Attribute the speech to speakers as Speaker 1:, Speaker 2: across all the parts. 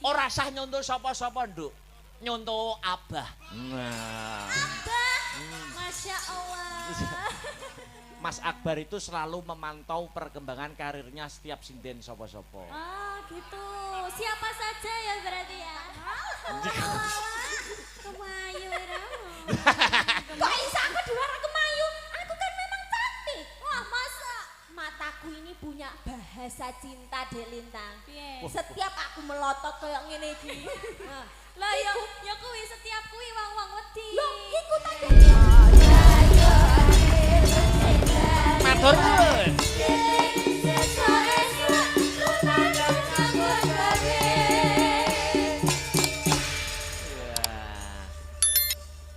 Speaker 1: Ora sah nyontoh sapa-sapa, Nduk. Nyontoh Abah. Nah.
Speaker 2: Abah. Masya Allah.
Speaker 1: Mas Akbar itu selalu memantau perkembangan karirnya setiap sinden sapa-sapa.
Speaker 2: Oh gitu. Siapa saja ya berarti ya? Alhamdulillah. Kemayu iramu. Kok bisa aku juara kemayu? Aku kan memang cantik. Wah masa mataku ini punya bahasa cinta Dek Lintang. Setiap aku melotot kayak ngene iki. Lah ya kuwi setiap kuwi wong-wong wedi. Loh iku ta
Speaker 1: Matur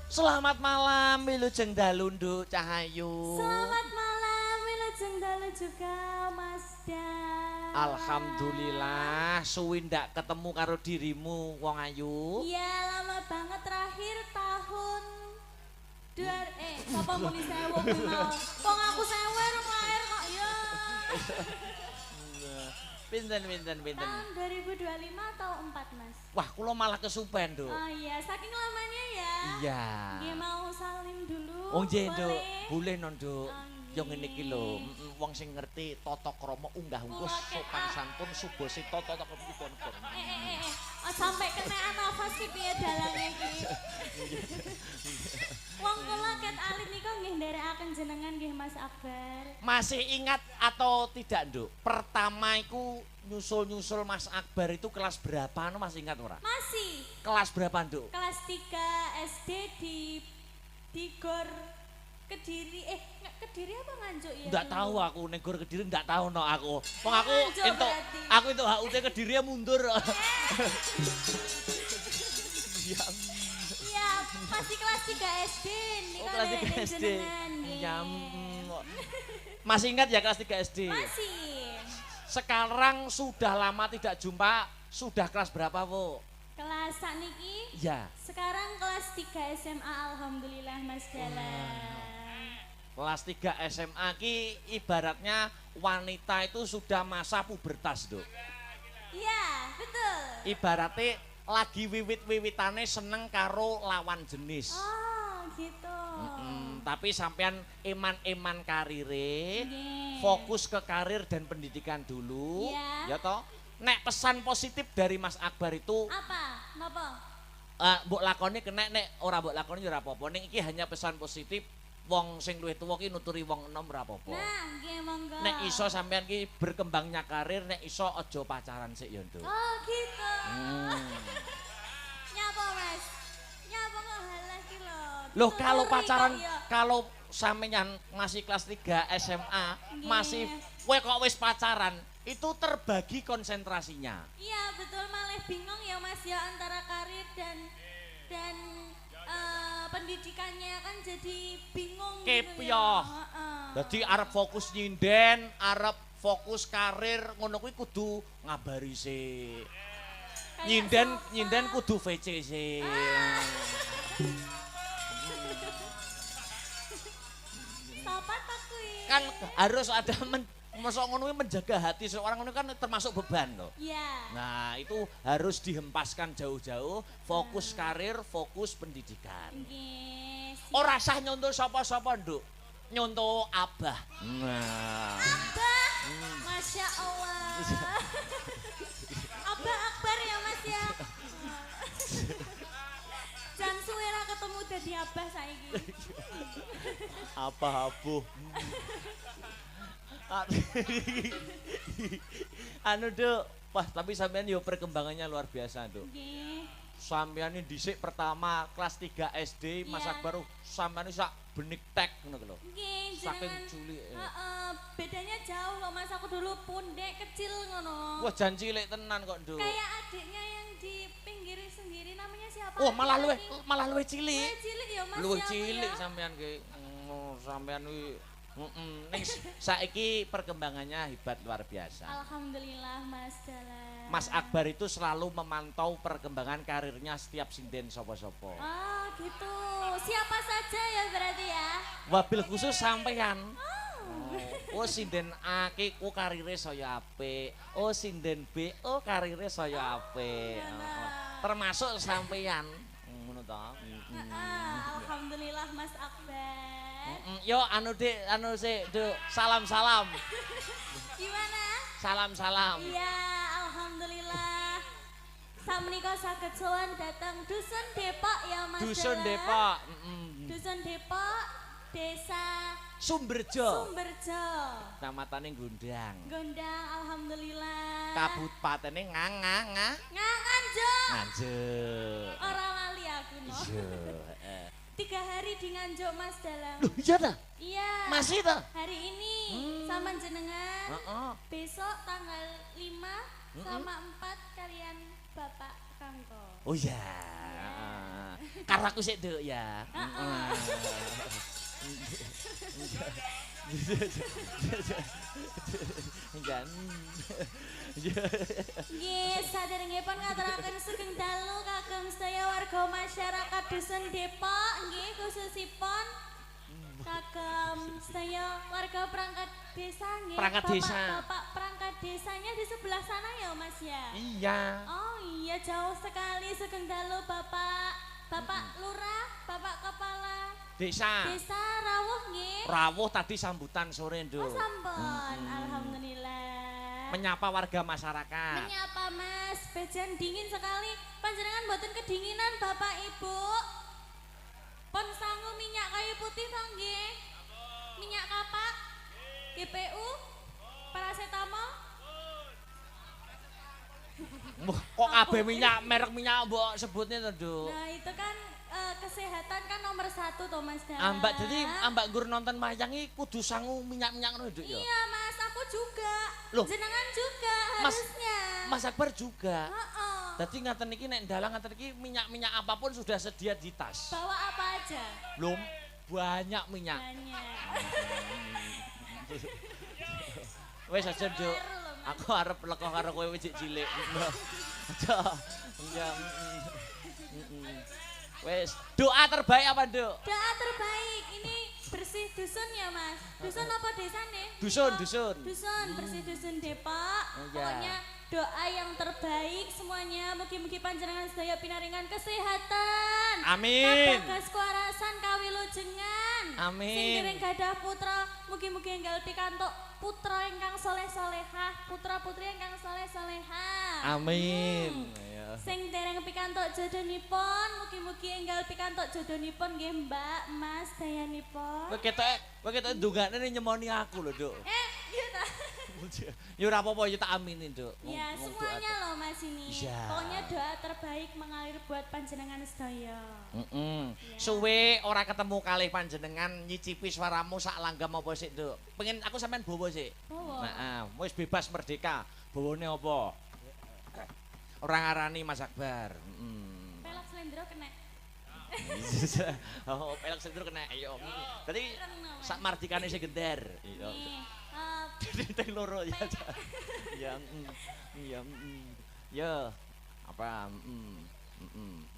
Speaker 1: Selamat malam Wilujeng Dalu Nduk Cahayu.
Speaker 2: Selamat malam Wilujeng Dalu juga Mas Dan.
Speaker 1: Alhamdulillah suwi ndak ketemu karo dirimu wong ayu.
Speaker 2: Iya lama banget terakhir tahun sapa muni sewu mau. Wong aku sewu rong lahir kok ya.
Speaker 1: Pinten.
Speaker 2: Tahun 2025 atau 4 Mas?
Speaker 1: Wah, kula malah kesupen, Nduk.
Speaker 2: Oh iya, saking lamanya ya.
Speaker 1: Iya.
Speaker 2: Nggih mau salim dulu.
Speaker 1: Oh nggih, Nduk.
Speaker 2: Boleh?
Speaker 1: Boleh non, Nduk.
Speaker 2: Oh,
Speaker 1: Yo ngene iki lho,
Speaker 2: nggih.
Speaker 1: wong sing ngerti tata krama unggah ungkus sopan santun subosita tata kepipun.
Speaker 2: Sampai kenekan nafas ki piye dalane iki. Wong kula ket alit nika nggih nderekaken jenengan nggih Mas Akbar.
Speaker 1: Masih ingat atau tidak, Nduk? Pertama iku nyusul Mas Akbar itu kelas berapa? Anu masih ingat ora?
Speaker 2: Masih.
Speaker 1: Kelas berapa, Nduk?
Speaker 2: Kelas 3 SD di Gor Kediri. Kediri apa Nganjuk ya?
Speaker 1: Nggak tahu aku ning Gor Kediri nggak tahu no aku. Wong aku
Speaker 2: Nganjuk
Speaker 1: entuk
Speaker 2: berarti.
Speaker 1: aku entuk HUT Kediri mundur.
Speaker 2: Iya, masih kelas 3 SD nih
Speaker 1: Oh, kelas 3 SD. Nyam.
Speaker 2: Iya.
Speaker 1: Masih ingat ya kelas 3 SD?
Speaker 2: Masih.
Speaker 1: Sekarang sudah lama tidak jumpa, sudah kelas berapa, Bu?
Speaker 2: Kelas sakniki
Speaker 1: Ya,
Speaker 2: sekarang kelas 3 SMA alhamdulillah Mas Dalan.
Speaker 1: kelas 3 SMA ki ibaratnya wanita itu sudah masa pubertas, Dok.
Speaker 2: Iya, betul.
Speaker 1: Ibaratnya lagi wiwit-wiwitane seneng karo lawan jenis.
Speaker 2: Oh, gitu.
Speaker 1: Tapi sampean eman-eman karire,
Speaker 2: Nggih.
Speaker 1: fokus ke karir dan pendidikan dulu,
Speaker 2: Iya.
Speaker 1: ya toh. Nek pesan positif dari Mas Akbar itu,
Speaker 2: Apa? Napa?
Speaker 1: mbok lakoni kena, nek ora mbok lakoni ora apa-apa. Ning iki hanya pesan positif, wong sing luwih tuwa ki nuturi wong enom ora apa-apa.
Speaker 2: Nah, nggih monggo.
Speaker 1: Nek iso sampean ki berkembangnya karir, nek iso aja pacaran sik ya, Nduk.
Speaker 2: Oh, gitu. Nyapa, Mas? Nyapa kok halah ki lho.
Speaker 1: Loh kalau
Speaker 2: Dituturi
Speaker 1: pacaran,
Speaker 2: kok ya.
Speaker 1: kalau sampeyan masih kelas 3 SMA,
Speaker 2: Nggih.
Speaker 1: masih kowe kok wis pacaran, itu terbagi konsentrasinya.
Speaker 2: Iya, betul malah bingung ya Mas ya antara karir dan pendidikannya kan jadi bingung gitu
Speaker 1: Kepyoh.
Speaker 2: ya. Heeh.
Speaker 1: Jadi arep fokus nyinden, arep fokus karir, ngono kuwi kudu ngabari sih.
Speaker 2: Kayak
Speaker 1: Nyinden
Speaker 2: sofa.
Speaker 1: kudu VC sih.
Speaker 2: Sopan tak kuwi.
Speaker 1: Kan harus ada mosok ngono kuwi menjaga hati seorang ngono kan termasuk beban loh.
Speaker 2: Iya.
Speaker 1: Nah, itu harus dihempaskan jauh-jauh, fokus karir, fokus pendidikan.
Speaker 2: Nggih.
Speaker 1: Ora sah nyontoh sapa-sapa, Nduk. Nyontoh Abah. Nah.
Speaker 2: Abah. Masya Allah. Abah Akbar ya Mas ya. Jangan suwe ra ketemu dadi Abah saiki.
Speaker 1: Apa abuh? Anu, Duk. Wah, tapi sampean yo perkembangannya luar biasa, Duk.
Speaker 2: Nggih.
Speaker 1: Sampean ini dhisik pertama kelas 3 SD, Mas
Speaker 2: Iya.
Speaker 1: Akbar sampean sak benik tek ngono lho.
Speaker 2: Nggih,
Speaker 1: Saking
Speaker 2: jenengan.
Speaker 1: cilik.
Speaker 2: Heeh, bedanya jauh kok Mas aku dulu pundek kecil ngono.
Speaker 1: Wah, jan cilik tenan kok, Duk.
Speaker 2: Kayak adiknya yang di pinggir sendiri namanya siapa?
Speaker 1: Wah, malah luwih
Speaker 2: Luwih
Speaker 1: cilik.
Speaker 2: cilik ya Mas.
Speaker 1: Luwih
Speaker 2: ya, aku
Speaker 1: cilik
Speaker 2: ya.
Speaker 1: sampean ki. Sampean kuwi ning saiki perkembangannya hebat luar biasa.
Speaker 2: Alhamdulillah Mas Dalan.
Speaker 1: Mas Akbar itu selalu memantau perkembangan karirnya setiap sinden sapa-sapa.
Speaker 2: Oh gitu. Siapa saja ya berarti ya?
Speaker 1: Wabil khusus sampean.
Speaker 2: Oh.
Speaker 1: Oh sinden A ki ku karire saya apik. Oh sinden B oh karire saya apik. Termasuk sampeyan. Ngono to.
Speaker 2: Alhamdulillah Mas Akbar.
Speaker 1: Yo anu Dik, anu sik, Duk. Salam-salam.
Speaker 2: Gimana?
Speaker 1: Salam-salam.
Speaker 2: Iya, alhamdulillah. Sakmenika saged sowan datang Dusun Depok ya Mas.
Speaker 1: Dusun
Speaker 2: Dara.
Speaker 1: Depok.
Speaker 2: Dusun Depok, Desa
Speaker 1: Sumberjo.
Speaker 2: Sumberjo.
Speaker 1: Kamatane Gondang.
Speaker 2: Gondang, alhamdulillah.
Speaker 1: Kabupatene
Speaker 2: Nganjuk.
Speaker 1: Nganjuk.
Speaker 2: Ora lali aku no.
Speaker 1: Iya.
Speaker 2: 3 hari di Nganjuk Mas Dalang.
Speaker 1: Loh iya ta?
Speaker 2: Iya.
Speaker 1: Masih ta?
Speaker 2: Hari ini sama jenengan.
Speaker 1: Heeh.
Speaker 2: Besok tanggal 5 sama 4 kalian Bapak Kangko.
Speaker 1: Oh iya. Karena aku sik Duk ya.
Speaker 2: Nggih, saderengipun ngaturaken sugeng dalu kagem sedaya warga masyarakat Dusun Depok nggih khususipun kagem sedaya warga perangkat desa nggih.
Speaker 1: Perangkat desa.
Speaker 2: Bapak perangkat desanya di sebelah sana ya Mas ya?
Speaker 1: Iya.
Speaker 2: Oh iya jauh sekali sugeng dalu Bapak Lurah, Bapak Kepala
Speaker 1: Desa.
Speaker 2: Desa Rawuh nggih.
Speaker 1: Rawuh tadi sambutan sore
Speaker 2: Oh
Speaker 1: Nduk.
Speaker 2: sampun, alhamdulillah.
Speaker 1: Menyapa warga masyarakat.
Speaker 2: Menyapa Mas, bejan dingin sekali. Panjenengan mboten kedinginan Bapak Ibu. Pon sangu minyak kayu putih to nggih? Minyak kapak? GPU? Paracetamol?
Speaker 1: Kok kabeh minyak merek minyak mbok sebutnya to, Nduk?
Speaker 2: Nah, itu kan kesehatan kan nomor 1 toh Mas Dara.
Speaker 1: Ambak jadi ambak gur nonton wayang iki kudu sangu minyak-minyak ngono Nduk ya.
Speaker 2: Iya Mas, aku juga.
Speaker 1: Loh.
Speaker 2: Jenengan juga
Speaker 1: Mas-
Speaker 2: harusnya.
Speaker 1: Mas Akbar juga.
Speaker 2: Heeh.
Speaker 1: Jadi ngaten iki nek dalang ngaten iki minyak-minyak apapun sudah sedia di tas.
Speaker 2: Bawa apa aja?
Speaker 1: Belum banyak minyak.
Speaker 2: Banyak.
Speaker 1: Wes aja, Nduk.
Speaker 2: Baru loh, Mas.
Speaker 1: Aku arep leko karo kowe wis cilik. Aja. Ya. Wes, doa terbaik apa, Nduk?
Speaker 2: Doa terbaik ini bersih dusun ya Mas. Dusun apa desa nih?
Speaker 1: Dusun, dusun.
Speaker 2: Dusun bersih dusun Depok.
Speaker 1: Oh, iya.
Speaker 2: Pokoknya doa yang terbaik semuanya. Mugi-mugi panjenengan sedaya pinaringan kesehatan.
Speaker 1: Amin.
Speaker 2: Kabagas kuarasan kawilujengan.
Speaker 1: Amin.
Speaker 2: Sing dereng gadah putra, mugi-mugi enggal pikantuk putra ingkang soleh-solehah, putra-putri ingkang soleh-solehah.
Speaker 1: Amin. Ya.
Speaker 2: Sing dereng pikantuk jodohnipun, mugi-mugi enggal pikantuk jodohnipun nggih Mbak, Mas dayanipun.
Speaker 1: Kowe ketok ndongane nyemoni aku lho, Nduk.
Speaker 2: Iya ta.
Speaker 1: Ya ora apa-apa ya tak aminin, Nduk.
Speaker 2: Ya,
Speaker 1: Ngomong
Speaker 2: semuanya
Speaker 1: doa.
Speaker 2: loh Mas ini.
Speaker 1: Iya.
Speaker 2: Pokoknya doa terbaik mengalir buat panjenengan sedaya.
Speaker 1: Suwe ora ketemu kalih panjenengan nyicipi suaramu sak langgam apa sik, Nduk? Pengen aku sampean bawa sik.
Speaker 2: Bawa.
Speaker 1: Nah, wis bebas merdeka. Bawane apa? Ora ngarani Mas Akbar.
Speaker 2: Pelak slendro kena.
Speaker 1: Oh, pelak sendur kena. Ayo. Tadi
Speaker 2: Renang, Mas.
Speaker 1: sak mardikane sing gender. Iya.
Speaker 2: Nih,
Speaker 1: Teng loro ya. Ya. Ya. Ya. Apa?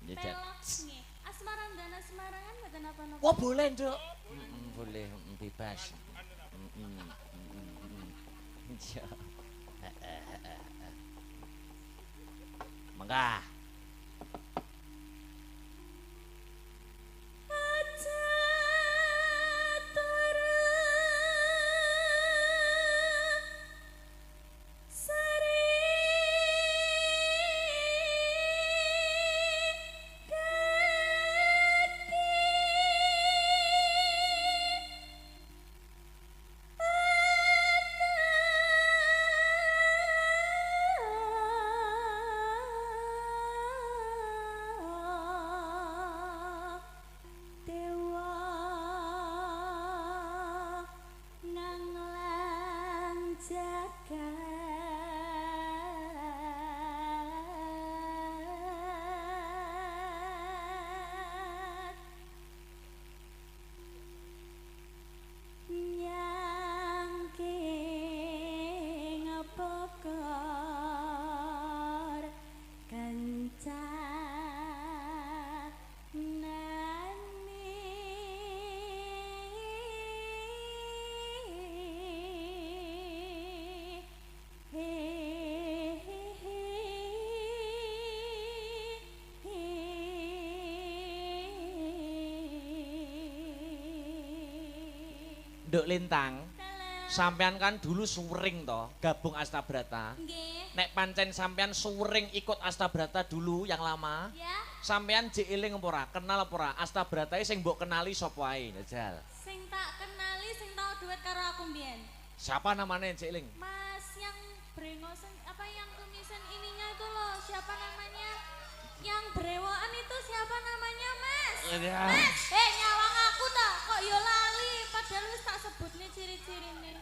Speaker 1: Ya Jat.
Speaker 2: pelak nih. Asmaran dan asmarangan mboten apa-apa.
Speaker 1: Wah, boleh, Nduk. Boleh, bebas. Ya. Mangga.
Speaker 2: Aja turu sari kaki
Speaker 1: Nduk Lintang,
Speaker 2: Dalam.
Speaker 1: sampean kan dulu suring toh, gabung Astabrata.
Speaker 2: Nggih.
Speaker 1: Nek pancen sampean suring ikut Astabrata dulu yang lama,
Speaker 2: Ya,
Speaker 1: sampean jek eling apa ora? Kenal apa ora? Astabratae sing mbok kenali sapa ae, Jajal.
Speaker 2: sing tak kenali sing tau duet karo aku mbiyen.
Speaker 1: Siapa namanya jek eling?
Speaker 2: Mas yang brengosen apa yang kumisen ininya itu loh, siapa namanya? Yang brewokan itu siapa namanya, Mas?
Speaker 1: Ya.
Speaker 2: Mas, nyawang aku tak kok yo lali padahal wis tak sebut nih ciri-cirine.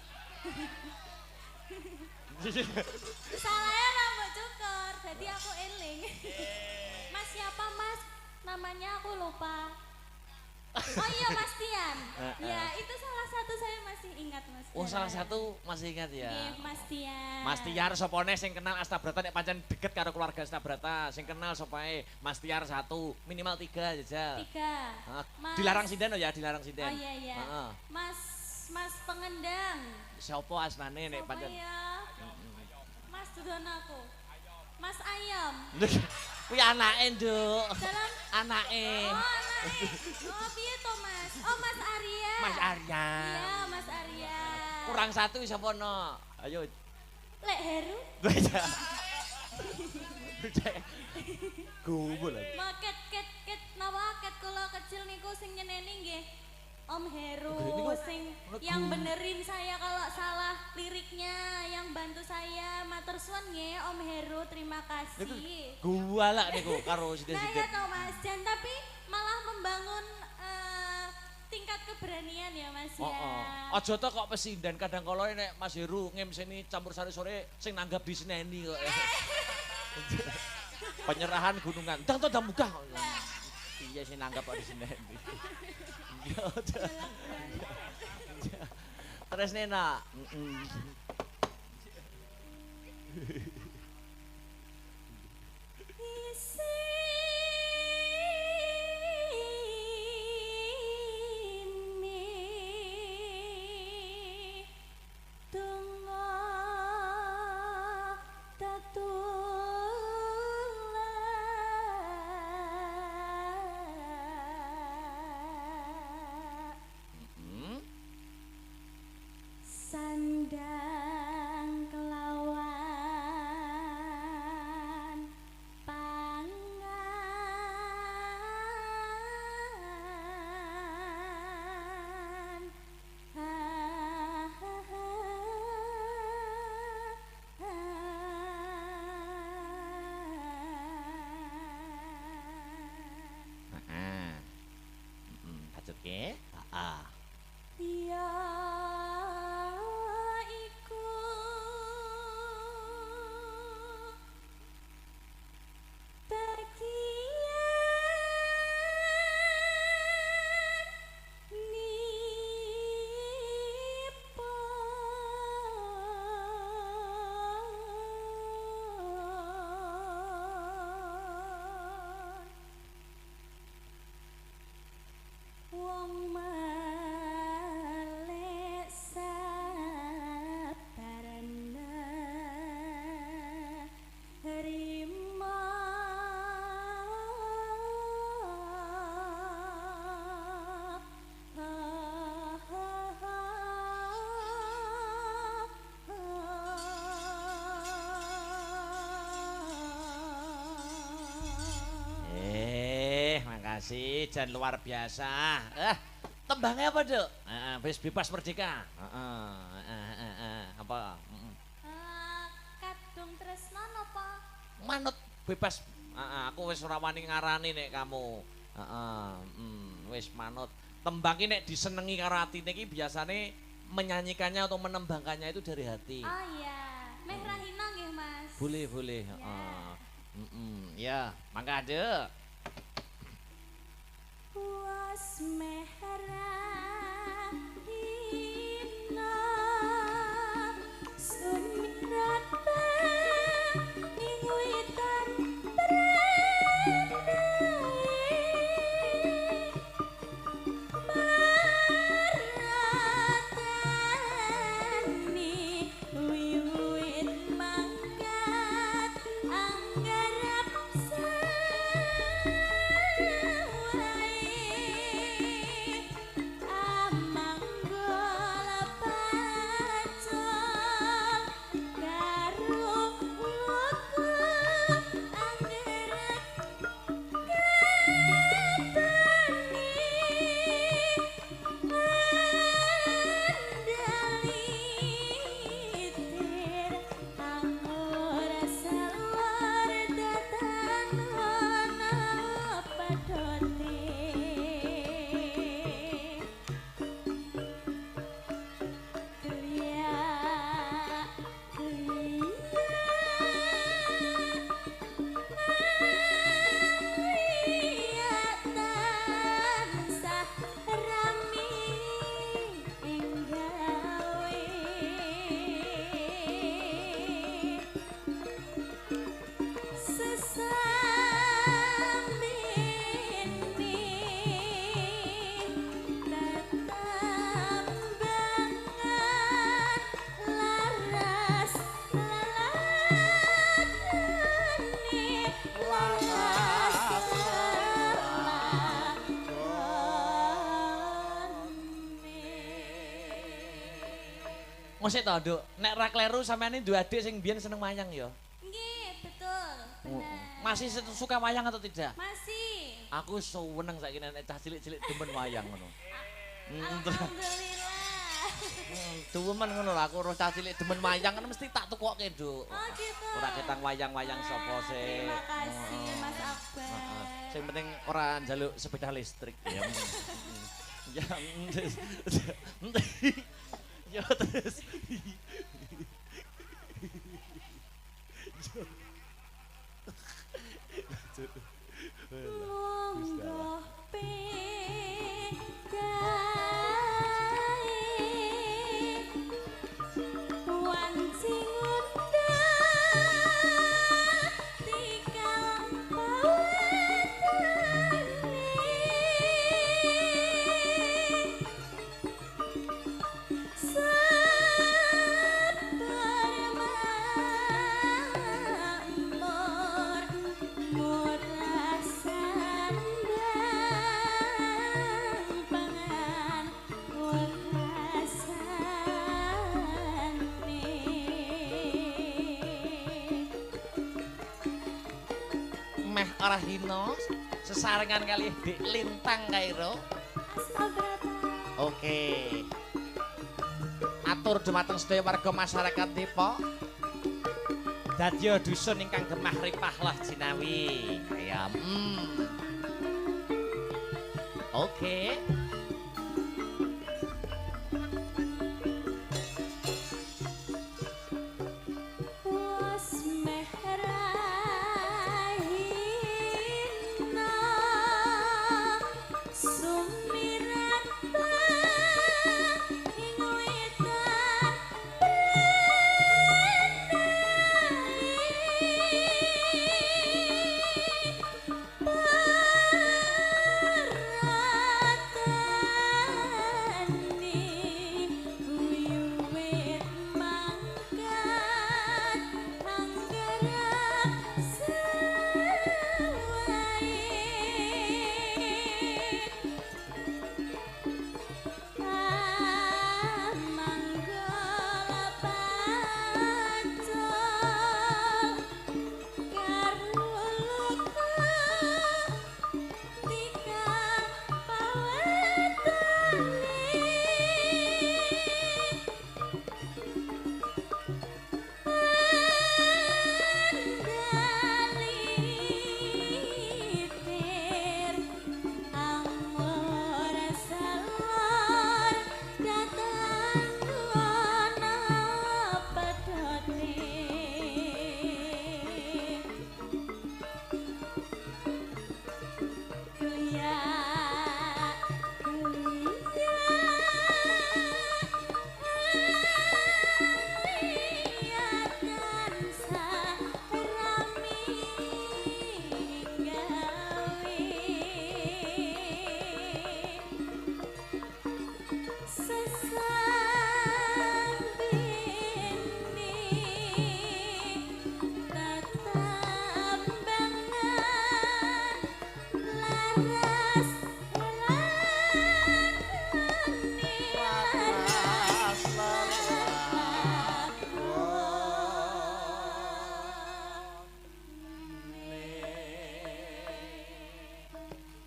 Speaker 2: Salahnya rambut cukur, jadi aku eling. Mas siapa Mas? Namanya aku lupa. Oh iya Mas Tian. Ya itu salah satu saya masih ingat Mas.
Speaker 1: Oh salah satu masih ingat ya.
Speaker 2: Nggih, Mas Tian.
Speaker 1: Mas Tiar sopone sing kenal Astabrata nek pancen deket karo keluarga Astabrata, sing kenal sopae Mas Tiar 1, minimal 3 Jajal.
Speaker 2: 3. Mas.
Speaker 1: Dilarang sinden oh ya, dilarang sinden.
Speaker 2: Oh iya iya.
Speaker 1: Heeh.
Speaker 2: Mas pengendang.
Speaker 1: Sopo asmane nek
Speaker 2: Siapa
Speaker 1: pancen.
Speaker 2: ya? Mas Dudonaku. Mas Ayam.
Speaker 1: Kuwi anake, Nduk.
Speaker 2: Dalam
Speaker 1: Anake.
Speaker 2: Oh, anake. Oh, piye to, Mas? Oh, Mas Arya.
Speaker 1: Mas Arya.
Speaker 2: Iya, Mas Arya.
Speaker 1: Kurang 1 sapa no? Ayo.
Speaker 2: Lek Heru.
Speaker 1: Gumun aku.
Speaker 2: Mau ket nawa ket kula kecil niku sing nyeneni nggih. Om Heru
Speaker 1: Niku-
Speaker 2: sing
Speaker 1: niku-
Speaker 2: yang benerin saya kalau salah liriknya, yang bantu saya matur suwun nggih Om Heru, terima kasih.
Speaker 1: Gua lah niku karo
Speaker 2: Nah ya
Speaker 1: siden-siden.
Speaker 2: toh Mas Jan, tapi malah membangun tingkat keberanian ya Mas ya.
Speaker 1: Aja to kok pesinden kadang kala nek Mas Heru ngemseni campur sari sore sing nanggap diseneni kok. Penyerahan gunungan. Ndang to ndang munggah. Iya sing nanggap kok diseneni. Terus Nena. Hmm?
Speaker 2: Sandang kelawan pangan
Speaker 1: Heeh. Bacutke? Heeh.
Speaker 2: ya iku bagian nipun wong malek sabarana rima
Speaker 1: Makasih Jan luar biasa. Tembangnya apa, Duk? Wis bebas merdeka. Apa?
Speaker 2: kadung tresno napa
Speaker 1: Manut bebas. Aku wis ora wani ngarani nek kamu. Wis manut. Tembang iki nek disenengi karo atine iki biasane menyanyikannya atau menembangkannya itu dari hati.
Speaker 2: oh iya meh rahina nggih Mas
Speaker 1: Boleh, boleh. Ya, mangga Duk.
Speaker 2: was merah dina sumrat ing witan maratani wiwit mangkat anggarap sawae
Speaker 1: Mosok to, Nduk. Nek ra kleru sampeyan duwe adik sing biyen seneng wayang ya?
Speaker 2: Nggih, betul. Benar.
Speaker 1: Masih suka wayang atau tidak?
Speaker 2: Masih.
Speaker 1: Aku seneng saiki nek cah cilik-cilik demen wayang ngono.
Speaker 2: Alhamdulillah.
Speaker 1: Demen ngono lho aku roh cah cilik demen wayang kan mesti tak tukokke, Nduk.
Speaker 2: Oh gitu.
Speaker 1: Ora ketang wayang-wayang sapa sih.
Speaker 2: Terima kasih Mas Akbar.
Speaker 1: Sing penting ora njaluk sepeda listrik ya. Ya, ya terus.
Speaker 2: Monggo
Speaker 1: Meh ora hina sesarengan kali Dik Lintang Kairo. Oke. Atur dumateng sedaya warga masyarakat Depok. Dadya dusun ingkang gemah ripah lah jinawi. Ya. Oke.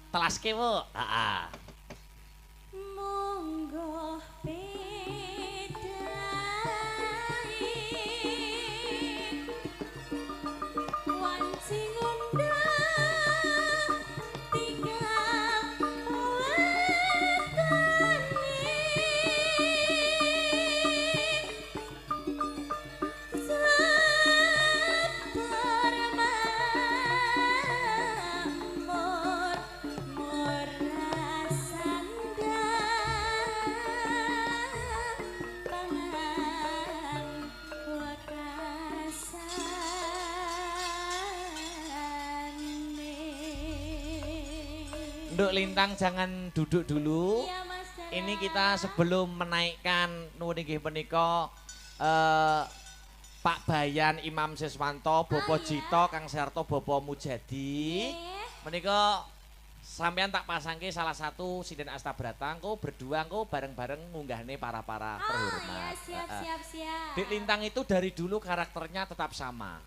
Speaker 1: Telaske, Bu. Heeh.
Speaker 2: Monggo bedai wanci ngundah tinggal
Speaker 1: Nduk Lintang jangan duduk dulu.
Speaker 2: Iya, Mas Daya.
Speaker 1: Ini kita sebelum menaikkan nuwun inggih menika Pak Bayan Imam Siswanto, Bapak
Speaker 2: iya.
Speaker 1: Jito, Kang Sarto, Bapak Mujadi.
Speaker 2: Nggih.
Speaker 1: Menika Sampean tak pasangke salah satu sinden Astabrata, engko berdua engko bareng-bareng ngunggahne para
Speaker 2: Oh
Speaker 1: terhormat.
Speaker 2: iya siap.
Speaker 1: Dek Lintang itu dari dulu karakternya tetap sama.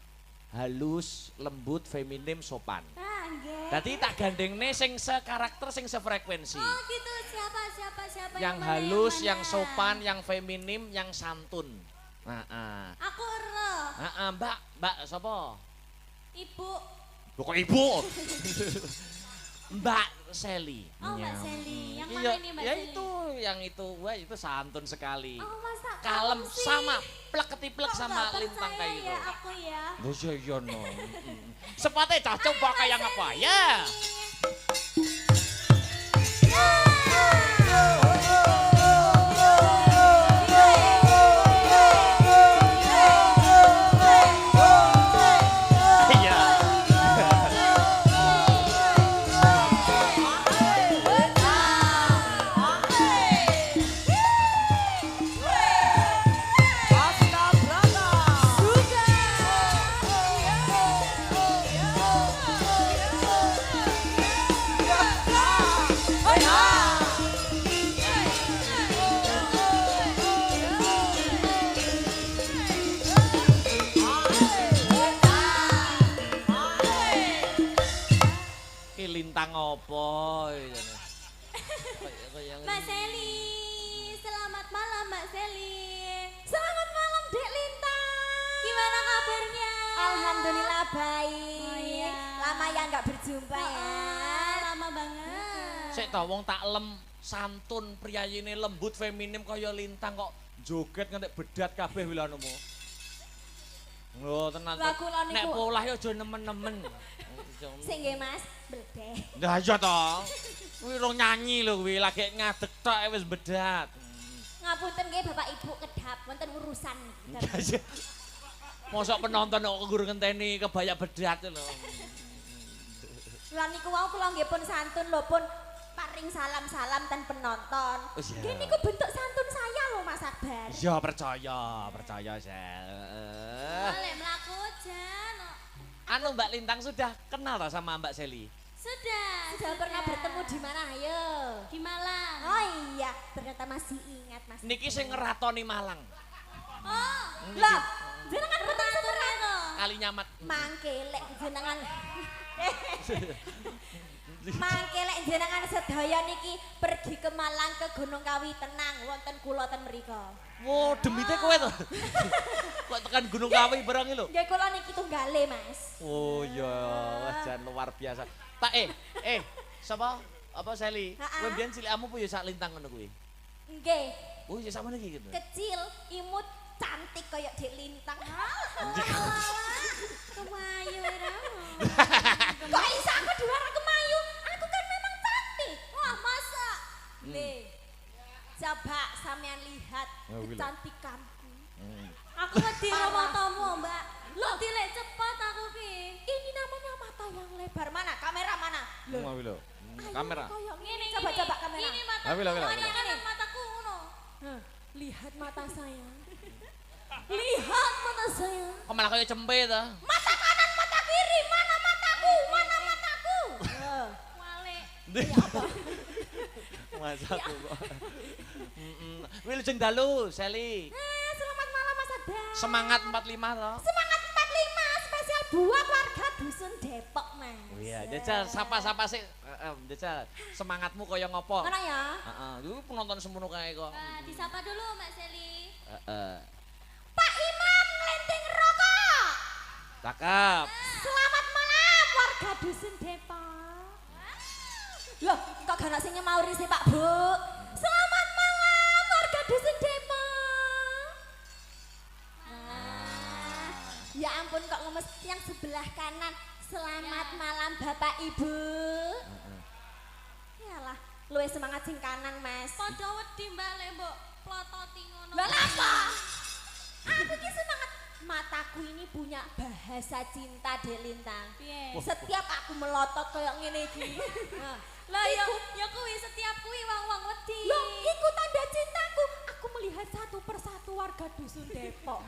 Speaker 1: Halus, lembut, feminim, sopan.
Speaker 2: Ah nggih.
Speaker 1: Dadi tak gandengne sing sekarakter sing sefrekuensi.
Speaker 2: Oh gitu siapa
Speaker 1: Yang
Speaker 2: mana,
Speaker 1: halus,
Speaker 2: mana?
Speaker 1: yang sopan, yang feminim, yang santun.
Speaker 2: Aku ero.
Speaker 1: Mbak sapa?
Speaker 2: Ibu.
Speaker 1: Kok ibu? Mbak Sally.
Speaker 2: Oh Mbak Sally. Yang
Speaker 1: Iya,
Speaker 2: mana ini Mbak
Speaker 1: ya
Speaker 2: Sally?
Speaker 1: yang itu, wah itu santun sekali.
Speaker 2: Oh masa
Speaker 1: Kalem
Speaker 2: kamu sih?
Speaker 1: sama plek ketiplek
Speaker 2: Kok
Speaker 1: sama
Speaker 2: nggak
Speaker 1: Lintang
Speaker 2: percaya
Speaker 1: kayak gitu.
Speaker 2: ya aku ya.
Speaker 1: Loh iya no. Sepatnya cah coba kayak apa ya? Iya. Ki Lintang opo iki.
Speaker 2: Mbak Sally, selamat malam Mbak Sally. Selamat malam Dek Lintang. Gimana kabarnya?
Speaker 3: Alhamdulillah baik.
Speaker 2: Oh, iya.
Speaker 3: Lama ya nggak berjumpa ya.
Speaker 2: Lama banget.
Speaker 1: Sik ta wong tak lem santun priyayine lembut feminim kaya Lintang kok joget ngantek bedat kabeh wilanemu. Lho tenan.
Speaker 3: Lah, kula niku-
Speaker 1: Nek polah ya aja nemen-nemen.
Speaker 3: Sing nggih Mas, bledeh.
Speaker 1: Lah iya to. Kuwi rong nyanyi lho kuwi lagi ngadeg tok wis bedat.
Speaker 3: Ngapunten nggih Bapak Ibu kedap wonten urusan.
Speaker 1: Mosok penonton kok guru ngenteni kebaya bedat lho.
Speaker 3: Lah niku wau kula nggih pun santun lho pun paring salam-salam ten penonton.
Speaker 1: Oh, iya.
Speaker 3: Nggih niku bentuk santun saya lho Mas Akbar.
Speaker 1: Ya percaya Sel.
Speaker 2: Boleh melaku Jan.
Speaker 1: Anu Mbak Lintang sudah kenal toh sama Mbak Sally?
Speaker 2: Sudah
Speaker 3: Pernah bertemu di mana ayo?
Speaker 2: di Malang.
Speaker 3: Oh iya, ternyata masih ingat Mas.
Speaker 1: Niki sing ngeratoni Malang.
Speaker 2: Oh,
Speaker 3: Lah, jenengan betul
Speaker 2: ratu
Speaker 3: semerang.
Speaker 2: reno.
Speaker 1: Kali nyamat.
Speaker 3: Mangkelek jenengan. Mangkelek jenengan sedaya niki pergi ke Malang ke Gunung Kawi tenang wonten kula ten mrika.
Speaker 1: Wo, demite kowe to. Kok tekan Gunung Kawi barang iki lho.
Speaker 3: Nggih kula niki tunggale, Mas.
Speaker 1: Oh iya, wah jan luar biasa. Tak sapa? Apa Sally?
Speaker 3: Ha-ha.
Speaker 1: Kowe mbiyen cilikmu po ya sak Lintang ngono kuwi.
Speaker 3: Nggih,
Speaker 1: Oh iya sama iki gitu.
Speaker 3: kecil, imut, cantik kayak Dek Lintang.
Speaker 2: Kemayu ira.
Speaker 3: Kok iso aku diwara kemayu? Aku kan memang cantik.
Speaker 2: Wah, masa?
Speaker 3: Nih. Coba sampean lihat
Speaker 1: Oh, wila.
Speaker 3: kecantikanku.
Speaker 2: Aku wedi karo matamu, Mbak. Lo dilek cepet aku ki.
Speaker 3: Ini namanya mata yang lebar. Mana? Kamera mana?
Speaker 1: Mau lho.
Speaker 3: Ayo,
Speaker 1: Kamera.
Speaker 3: kayak
Speaker 2: Ngene
Speaker 3: Coba coba kamera.
Speaker 2: Ini mata.
Speaker 1: Ayo, wila.
Speaker 2: Kanan mataku ngono.
Speaker 3: Lihat mata saya. Lihat mata saya.
Speaker 1: Kok malah kaya cempe to?
Speaker 3: Mata kanan, mata kiri. Mana mataku? Mana mataku?
Speaker 2: Wale.
Speaker 1: Masa aku kok. Wil jeng dalu, Sally.
Speaker 3: Selamat malam Mas Abang.
Speaker 1: Semangat 45 to.
Speaker 3: Semangat 45 spesial buat warga dusun Depok, Mas.
Speaker 1: Oh iya, Jajal sapa-sapa sih. Jajal semangatmu kaya ngopo?
Speaker 3: Mana ya?
Speaker 1: Heeh, lu penonton semono kae kok.
Speaker 2: Disapa dulu Mbak Sally.
Speaker 1: Heeh.
Speaker 3: Pak Imam ngelenting rokok.
Speaker 1: Cakep.
Speaker 3: Selamat malam warga dusun Depok. Loh, kok gak sing nyemauri sih Pak Bu? Selamat malam warga dusun Depok. Ya ampun kok ngemes yang sebelah kanan. Selamat malam Bapak Ibu. Yalah, luwih semangat sing kanan, Mas.
Speaker 2: Padha wedi Mbak lek mbok plototi ngono.
Speaker 3: Lah apa? Aku ki semangat. Mataku ini punya bahasa cinta Dek Lintang.
Speaker 2: Piye?
Speaker 3: Setiap aku melotot kayak ngene iki. Nah,
Speaker 2: Lah ya kuwi setiap kuwi wong-wong wedi.
Speaker 3: loh, iku tanda cintaku. Aku melihat satu persatu warga dusun Depok.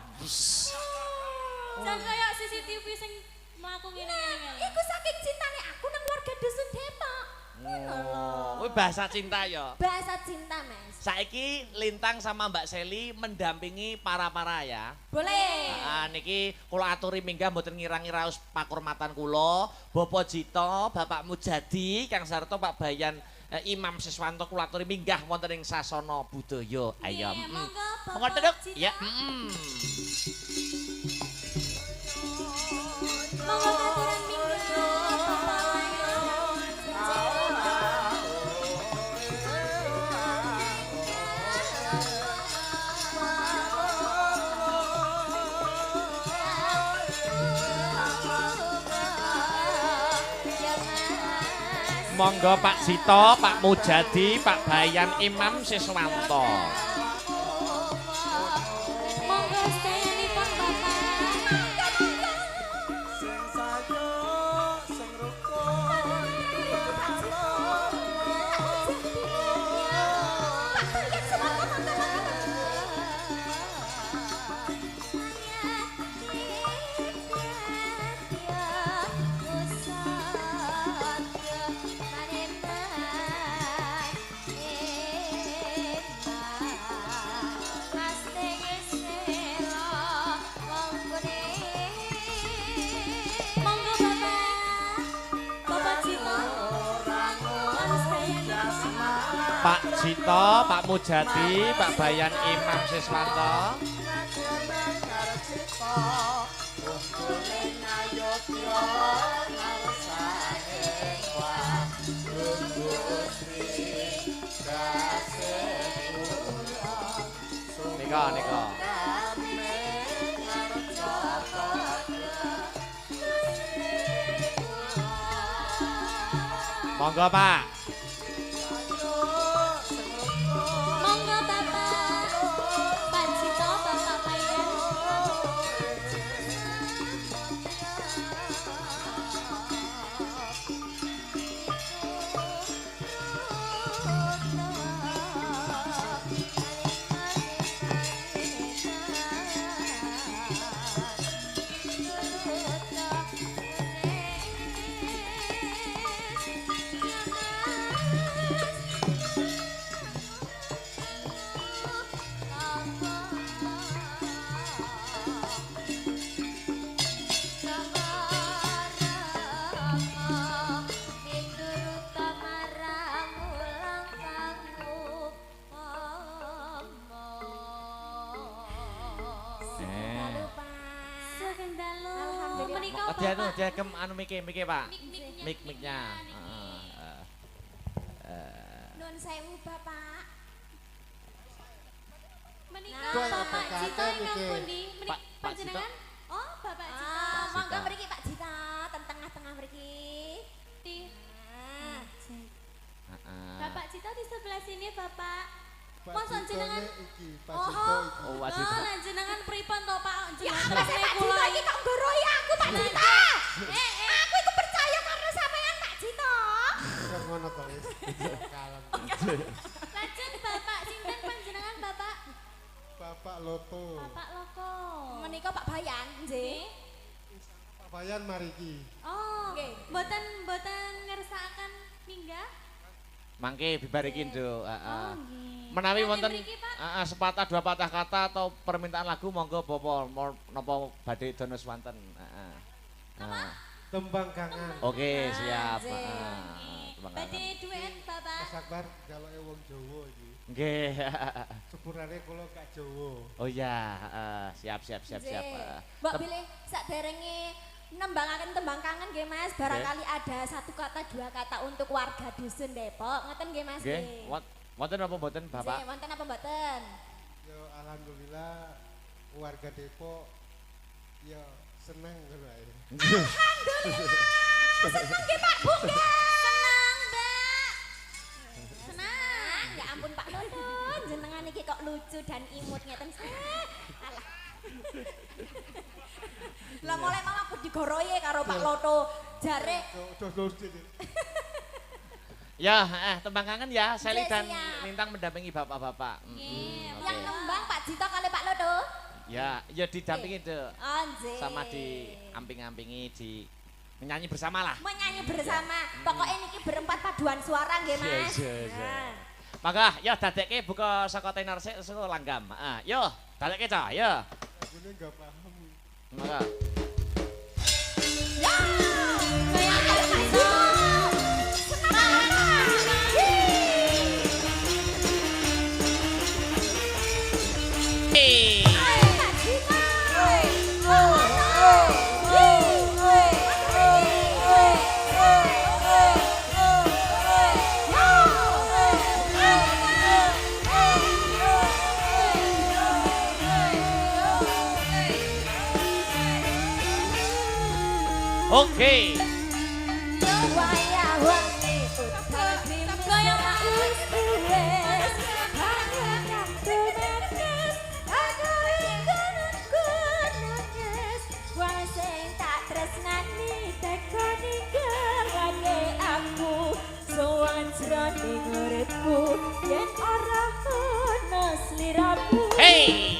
Speaker 2: Jan kaya CCTV sing mlaku ngene-ngene.
Speaker 3: Iku saking cintane aku nang warga dusun Depok.
Speaker 1: bahasa cinta ya.
Speaker 3: Bahasa cinta, Mas.
Speaker 1: Saiki Lintang sama Mbak Seli mendampingi para-para ya.
Speaker 3: Boleh.
Speaker 1: Niki kula aturi minggah mboten ngira-ngiraos pakurmatan kula, Bapak Jito, Bapak Mujadi, Kang Sarto, Pak Bayan, Imam Siswanto kula aturi minggah wonten ing sasana budaya. Ayo. Monggo Duk. Ya.
Speaker 3: Monggo katuran minggah Bapak
Speaker 1: Monggo Pak Jito, Pak Mujadi, Pak Bayan, Imam Siswanto.
Speaker 3: Monggo sedayanipun Bapak.
Speaker 4: Sing sayo sing rukun
Speaker 3: Monggo Bapak. Bapak Jito.
Speaker 1: Pak Jito, Pak Mujadi, Pak Bayan, Imam Siswanto. Nika. Monggo Pak.
Speaker 3: Monggo Bapak. Pak Jito, Bapak Bayan.
Speaker 1: Dia kem anu mike Pak. Mik-miknya.
Speaker 3: Nun sewu Bapak.
Speaker 2: Menika
Speaker 4: Nah,
Speaker 2: Bapak
Speaker 4: Bapak
Speaker 2: Jito
Speaker 4: Jito
Speaker 2: ingkang
Speaker 4: niki.
Speaker 2: pundi?
Speaker 1: Pak
Speaker 2: Panjenengan? Oh, Bapak Jito.
Speaker 3: Monggo mriki Pak Jito, ten tengah-tengah mriki.
Speaker 2: Di
Speaker 3: Nah.
Speaker 2: Bapak Jito di sebelah sini, Bapak.
Speaker 4: Pak
Speaker 2: Masa
Speaker 4: Jito
Speaker 2: jenengan?
Speaker 4: iki, Pak Jito iki.
Speaker 1: Oh, wajib.
Speaker 2: Lah jenengan pripun to, Pak?
Speaker 3: Ya
Speaker 2: Jenengan
Speaker 3: apa sih Pak Jito iki kok nggoroi aku Pak Jito? Aku iku percaya karena sampean Pak Jito.
Speaker 4: Ya ngono to wis. Kalem.
Speaker 2: Lajeng Bapak sinten panjenengan, Bapak?
Speaker 4: Bapak Loto.
Speaker 2: Bapak Loko.
Speaker 3: Menika Pak Bayan, nggih.
Speaker 4: Pak Bayan mariki.
Speaker 2: Oh,
Speaker 3: Nggih.
Speaker 2: mboten ngersakaken minggah?
Speaker 1: Mangke bibar iki, Nduk.
Speaker 2: Oh, nggih.
Speaker 1: Menawi
Speaker 2: Nanti
Speaker 1: wonten
Speaker 2: mriki, Pak.
Speaker 1: sepatah dua patah kata atau permintaan lagu monggo Bapak napa badhe dono swanten.
Speaker 4: Tembang kangen.
Speaker 1: Oke, siap.
Speaker 3: Nggih.
Speaker 1: Tembang
Speaker 2: Badhe
Speaker 1: kangen.
Speaker 2: duet, Bapak.
Speaker 4: Mas Akbar jaloke wong Jawa iki.
Speaker 1: Nggih.
Speaker 4: Sepurane kula gak Jawa.
Speaker 1: Oh iya, siap.
Speaker 3: Mbak pilih saderenge nembangaken tembang kangen nggih Mas, barangkali ada satu kata dua kata untuk warga dusun Depok. Ngoten nggih Mas
Speaker 1: Nggih,
Speaker 3: nggih.
Speaker 1: wonten apa mboten, Bapak?
Speaker 3: Nggih, wonten apa mboten?
Speaker 4: Ya alhamdulillah warga Depok ya seneng ngono ae.
Speaker 3: Seneng nggih Pak Bu nggih.
Speaker 2: Senang, Mbak.
Speaker 3: Senang. Ya ampun Pak Lulun, jenengan iki kok lucu dan imut ngeten. Alah. Lah mulai malah aku digoroye karo Pak Loto. Jare
Speaker 4: Dos sini.
Speaker 1: Ya, tembang kangen ya, Seli
Speaker 3: Nggih,
Speaker 1: dan
Speaker 3: siap.
Speaker 1: Lintang mendampingi bapak-bapak.
Speaker 2: Nggih,
Speaker 1: Oke.
Speaker 3: yang nembang Pak Jito kali Pak Loto.
Speaker 1: Ya didampingi, Dek.
Speaker 3: Oh nggih.
Speaker 1: Sama di amping-ampingi di Menyanyi bersama lah.
Speaker 3: Menyanyi bersama. Pokoknya niki berempat paduan suara nggih, Mas.
Speaker 1: Iya. Maka yo dadekke buka saka tenor sik saka langgam. Heeh, yo dadekke cah, yo.
Speaker 4: Lagune enggak paham.
Speaker 1: Maka
Speaker 3: Ya! Kayak ada Mas Jito. Semangat! Ayo Mas Jito.
Speaker 1: Oke.
Speaker 3: Yen ora ono sliramu.
Speaker 1: Hey.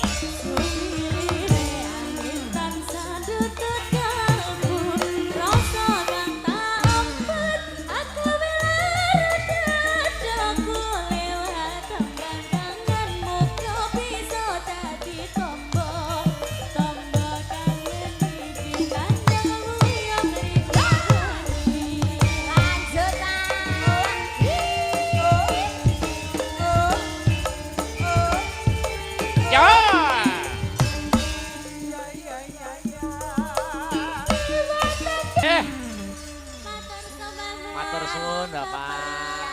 Speaker 1: Matur suwun Bapak.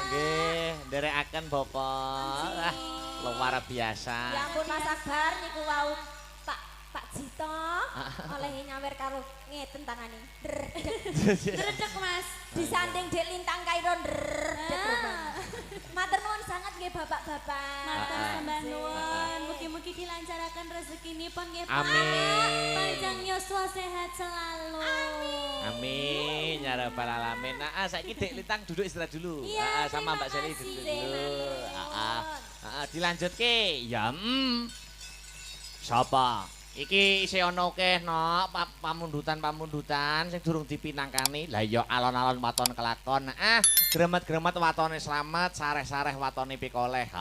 Speaker 1: Nggih, nderekaken Bapak. Ah, luar biasa.
Speaker 3: Ya ampun Mas Akbar niku wau Pak Jito oleh nyawer karo ngeten tangane.
Speaker 2: Dredeg Mas.
Speaker 3: Disanding Dek Lintang Kairo ndredeg rupane. Matur nuwun sangat nggih Bapak-bapak.
Speaker 2: Matur sembah nuwun. Mugi-mugi dilancaraken rezekinipun nggih Pak.
Speaker 1: Amin.
Speaker 2: Panjang yuswa sehat selalu.
Speaker 1: Amin ya rabbal alamin. Nah, saiki Dek Lintang duduk istirahat dulu.
Speaker 2: Iya,
Speaker 1: Sama Mbak Seli
Speaker 2: terima
Speaker 1: duduk
Speaker 2: kasih.
Speaker 1: dulu. Dilanjutke. Ya, Sapa? Iki isih ana akeh no pamundutan sing durung dipinangkani. Lah ya alon-alon waton kelakon. Gremet-gremet watone slamet, sareh-sareh watone pikoleh.